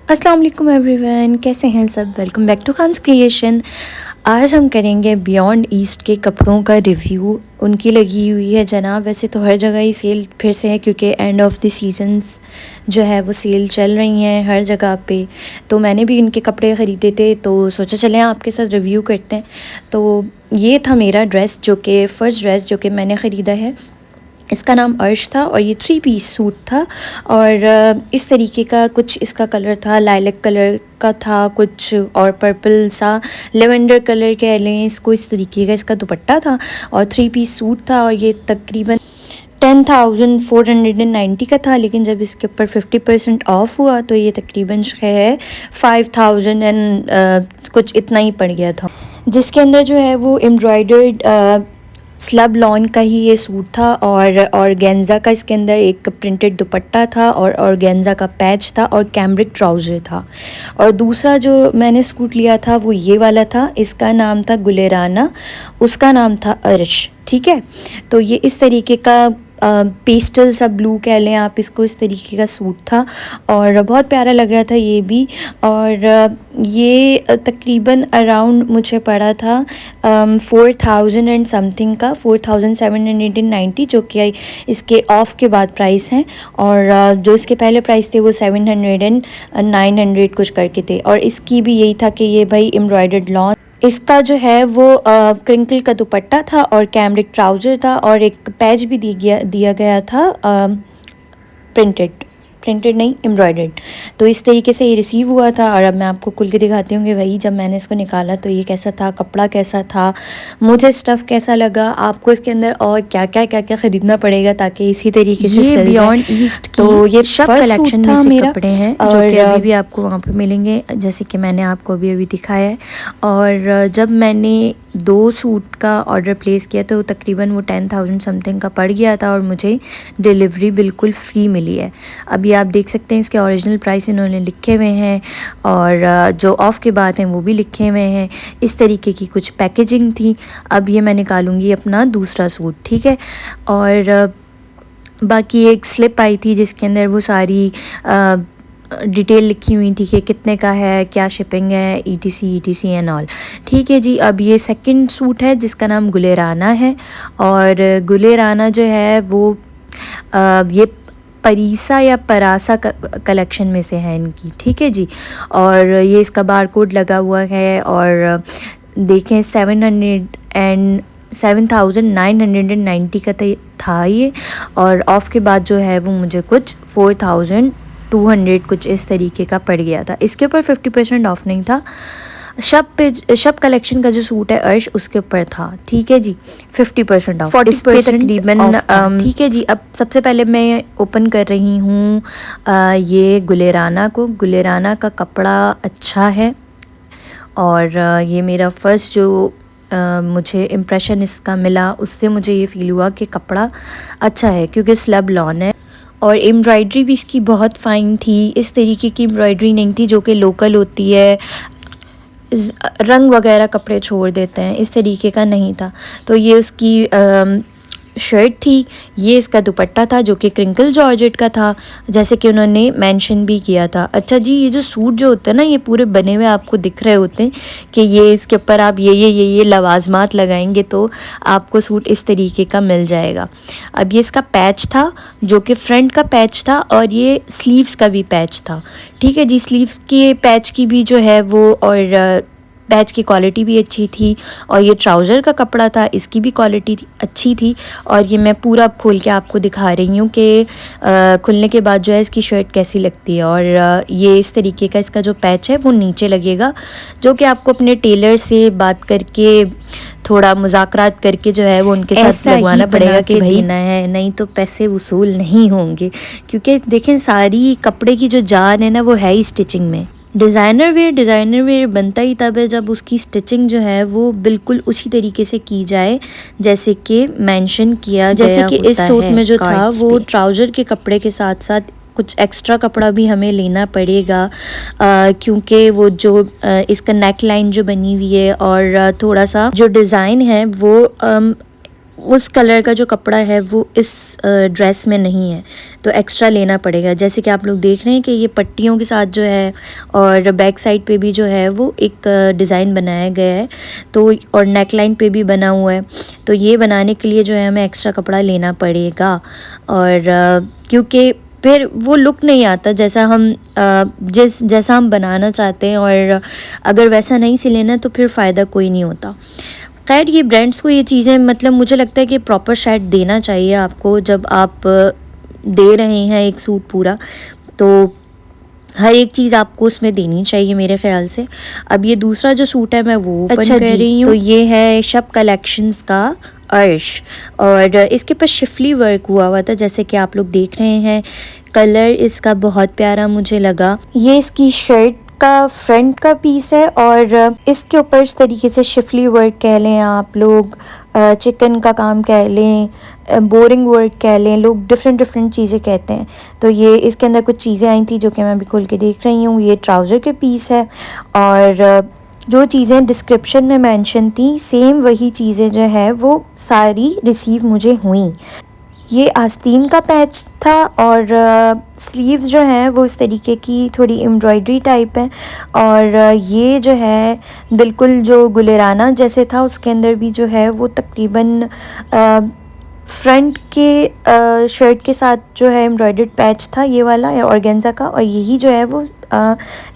अस्सलाम वालेकुम एवरीवन, कैसे हैं सब। Welcome back to Khan's creation. आज हम करेंगे बियॉन्ड ईस्ट के कपड़ों का रिव्यू। उनकी लगी हुई है जनाब, वैसे तो हर जगह ही सेल फिर से है क्योंकि एंड ऑफ द सीजन्स जो है वो सेल चल रही हैं हर जगह पे। तो मैंने भी इनके कपड़े ख़रीदे थे तो सोचा चलें आपके साथ रिव्यू करते हैं। तो ये था मेरा ड्रेस, जो कि फ़र्स्ट ड्रेस जो कि मैंने ख़रीदा है। इसका नाम अर्श था और ये 3 पीस सूट था और इस तरीके का कुछ इसका कलर था, लाइलैक कलर का था कुछ और पर्पल सा लेवेंडर कलर कह लें इसको। इस तरीके का इसका दुपट्टा था और 3 पीस सूट था और ये तकरीबन 10,490 का था, लेकिन जब इसके ऊपर 50% ऑफ हुआ तो ये तकरीबन है 5,000 एंड कुछ इतना ही पड़ गया था। जिसके अंदर जो है वो एम्ब्रॉयडर्ड स्लब लॉन का ही ये सूट था और ऑर्गेन्जा का इसके अंदर एक प्रिंटेड दुपट्टा था और ऑर्गेन्जा का पैच था और कैम्ब्रिक ट्राउज़र था। और दूसरा जो मैंने सूट लिया था वो ये वाला था, इसका नाम था गुलेराना, उसका नाम था अर्श। ठीक है, तो ये इस तरीके का पेस्टल सा ब्लू कह लें आप इसको, इस तरीके का सूट था और बहुत प्यारा लग रहा था ये भी। और ये तकरीबन अराउंड मुझे पड़ा था 4,000 एंड समथिंग का, 4,790, जो कि इसके ऑफ़ के बाद प्राइस हैं। और जो इसके पहले प्राइस थे वो 700 एंड 900 कुछ करके थे। और इसकी भी यही था कि ये भाई एम्ब्रॉयडर्ड लॉन, इसका जो है वो क्रिंकल का दुपट्टा था और कैम्ब्रिक ट्राउज़र था और एक पैच भी दिया गया था प्रिंटेड नहीं एम्ब्रॉयडर्ड। तो इस तरीके से ये रिसीव हुआ था और अब मैं आपको खुल के दिखाती हूँ कि भाई जब मैंने इसको निकाला तो ये कैसा था, कपड़ा कैसा था, मुझे स्टफ़ कैसा लगा, आपको इसके अंदर और क्या क्या ख़रीदना पड़ेगा ताकि इसी तरीके से ये बियॉन्ड ईस्ट की तो ये सब कलेक्शन में से कपड़े हैं जो कि अभी भी आपको वहाँ पे मिलेंगे, जैसे कि मैंने आपको अभी दिखाया है। और जब मैंने 2 सूट का ऑर्डर प्लेस किया तो तकरीबन वो 10,000 समथिंग का पड़ गया था और मुझे डिलीवरी बिल्कुल फ्री मिली है। अभी आप देख सकते हैं इसके ओरिजिनल प्राइस इन्होंने लिखे हुए हैं और जो ऑफ़ के बाद हैं वो भी लिखे हुए हैं। इस तरीके की कुछ पैकेजिंग थी। अब ये मैं निकालूंगी अपना दूसरा सूट, ठीक है। और बाकी एक स्लिप आई थी जिसके अंदर वो सारी डिटेल लिखी हुई थी कि कितने का है, क्या शिपिंग है, ETC एंड ऑल। ठीक है जी, अब ये सेकंड सूट है जिसका नाम गुलेराना है और गुलेराना जो है वो ये परीसा या परासा कलेक्शन में से है इनकी। ठीक है जी, और ये इसका बारकोड लगा हुआ है और देखें 7,990 का था ये और ऑफ़ के बाद जो है वो मुझे कुछ 4,200 कुछ इस तरीके का पड़ गया था। इसके ऊपर 50% ऑफ नहीं था। शब कलेक्शन का जो सूट है अर्श उसके ऊपर था। ठीक है जी, 50% ऑफ, 40% तकरीबन। ठीक है जी, अब सबसे पहले मैं ओपन कर रही हूँ ये गुलेराना को। गुलेराना का कपड़ा अच्छा है और ये मेरा फ़र्स्ट जो मुझे इम्प्रेशन इसका मिला उससे मुझे ये फ़ील हुआ कि कपड़ा अच्छा है क्योंकि स्लब लॉन है और एम्ब्रॉयडरी भी इसकी बहुत फ़ाइन थी। इस तरीके की एम्ब्रॉयडरी नहीं थी जो कि लोकल होती है, रंग वगैरह कपड़े छोड़ देते हैं, इस तरीके का नहीं था। तो ये उसकी शर्ट थी, ये इसका दुपट्टा था जो कि क्रिंकल जॉर्जेट का था जैसे कि उन्होंने मेंशन भी किया था। अच्छा जी, ये जो सूट जो होते हैं ना ये पूरे बने हुए आपको दिख रहे होते हैं कि ये इसके ऊपर आप ये लवाजमात लगाएंगे तो आपको सूट इस तरीके का मिल जाएगा। अब ये इसका पैच था जो कि फ्रंट का पैच था और ये स्लीव्स का भी पैच था। ठीक है जी, स्लीव्स के पैच की भी जो है वो और पैच की क्वालिटी भी अच्छी थी और ये ट्राउज़र का कपड़ा था, इसकी भी क्वालिटी अच्छी थी। और ये मैं पूरा खोल के आपको दिखा रही हूँ कि खुलने के बाद जो है इसकी शर्ट कैसी लगती है। और ये इस तरीके का इसका जो पैच है वो नीचे लगेगा जो कि आपको अपने टेलर से बात करके थोड़ा मुज़ाकरात करके जो है वो उनके साथ लगवाना पड़ेगा कि भाई देना है, नहीं तो पैसे वसूल नहीं होंगे। क्योंकि देखें सारी कपड़े की जो जान है ना वो है ही स्टिचिंग में। डिज़ाइनर वेयर बनता ही तब है जब उसकी स्टिचिंग जो है वो बिल्कुल उसी तरीके से की जाए जैसे कि मेंशन किया गया जैसे कि इस सूट में जो था वो ट्राउज़र के कपड़े के साथ साथ कुछ एक्स्ट्रा कपड़ा भी हमें लेना पड़ेगा क्योंकि वो जो इसका नेक लाइन जो बनी हुई है और थोड़ा सा जो डिज़ाइन है वो उस कलर का जो कपड़ा है वो इस ड्रेस में नहीं है, तो एक्स्ट्रा लेना पड़ेगा। जैसे कि आप लोग देख रहे हैं कि ये पट्टियों के साथ जो है और बैक साइड पे भी जो है वो एक डिज़ाइन बनाया गया है, तो और नेक लाइन पे भी बना हुआ है, तो ये बनाने के लिए जो है हमें एक्स्ट्रा कपड़ा लेना पड़ेगा। और क्योंकि फिर वो लुक नहीं आता जैसा हम जैसा हम बनाना चाहते हैं, और अगर वैसा नहीं सिलेना तो फिर फ़ायदा कोई नहीं होता। खैर ये ब्रांड्स को ये चीज़ें मतलब मुझे लगता है कि प्रॉपर शेड देना चाहिए आपको। जब आप दे रहे हैं एक सूट पूरा, तो हर एक चीज़ आपको उसमें देनी चाहिए मेरे ख्याल से। अब ये दूसरा जो सूट है मैं वो ओपन कर रही हूँ। तो ये है शब कलेक्शंस का अर्श, और इसके ऊपर शिफली वर्क हुआ था जैसे कि आप लोग देख रहे हैं। कलर इसका बहुत प्यारा मुझे लगा। ये इसकी शर्ट का फ्रंट का पीस है, और इसके ऊपर इस तरीके से शिफली वर्क कह लें आप लोग, चिकन का काम कह लें, बोरिंग वर्क कह लें, लोग डिफरेंट चीज़ें कहते हैं। तो ये इसके अंदर कुछ चीज़ें आई थी जो कि मैं अभी खोल के देख रही हूँ। ये ट्राउज़र के पीस है, और जो चीज़ें डिस्क्रिप्शन में मेंशन थी सेम वही चीज़ें जो है वो सारी रिसीव मुझे हुई। ये आस्तीन का पैच था, और स्लीव्स जो हैं वो इस तरीके की थोड़ी एम्ब्रॉयडरी टाइप है, और ये जो है बिल्कुल जो गुलेराना जैसे था उसके अंदर भी जो है वो तकरीबन फ्रंट के शर्ट के साथ जो है एम्ब्रॉयडर्ड पैच था ये वाला ऑर्गेन्जा का, और यही जो है वो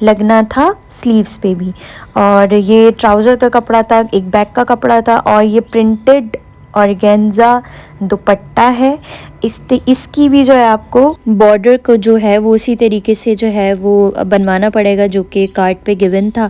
लगना था स्लीव्स पे भी। और ये ट्राउज़र का कपड़ा था, एक बैक का कपड़ा था, और ये प्रिंटेड ऑर्गेन्जा दुपट्टा है। इसकी भी जो है आपको बॉर्डर को जो है वो उसी तरीके से जो है वो बनवाना पड़ेगा जो कि कार्ड पे गिवन था।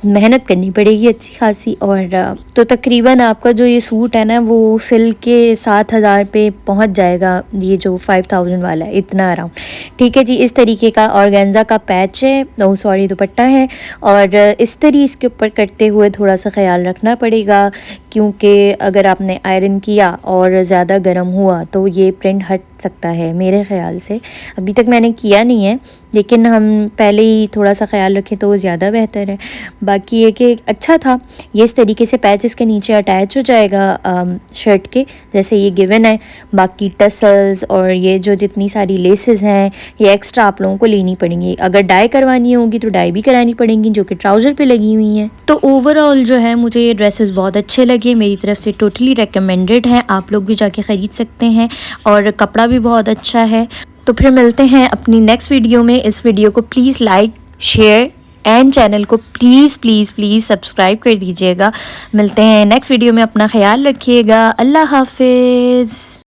मेहनत करनी पड़ेगी अच्छी खासी। और तो तकरीबन आपका जो ये सूट है ना वो सिल के 7,000 पे पहुंच जाएगा, ये जो 5,000 वाला है इतना अराउंड। ठीक है जी, इस तरीके का ऑर्गेन्जा का पैच है, ओ सॉरी दुपट्टा है, और इस तरीके इसके ऊपर करते हुए थोड़ा सा ख्याल रखना पड़ेगा, क्योंकि अगर आपने आयरन किया और ज़्यादा गर्म हुआ तो ये प्रिंट हट सकता है मेरे ख़्याल से। अभी तक मैंने किया नहीं है, लेकिन हम पहले ही थोड़ा सा ख्याल रखें तो वो ज़्यादा बेहतर है। बाकी ये कि अच्छा था, ये इस तरीके से पैच इसके नीचे अटैच हो जाएगा शर्ट के जैसे ये गिवन है। बाकी टसल्स और ये जो जितनी सारी लेसेस हैं ये एक्स्ट्रा आप लोगों को लेनी पड़ेंगी। अगर डाई करवानी होगी तो डाई भी करानी पड़ेंगी जो कि ट्राउज़र पे लगी हुई हैं। तो ओवरऑल जो है मुझे ये ड्रेसेस बहुत अच्छे लगे, मेरी तरफ से टोटली रिकमेंडेड है, आप लोग भी जाके ख़रीद सकते हैं, और कपड़ा भी बहुत अच्छा है। तो फिर मिलते हैं अपनी नेक्स्ट वीडियो में। इस वीडियो को please like, share and channel को प्लीज़ सब्सक्राइब कर दीजिएगा। मिलते हैं नेक्स्ट वीडियो में, अपना ख्याल रखिएगा। अल्लाह हाफिज़।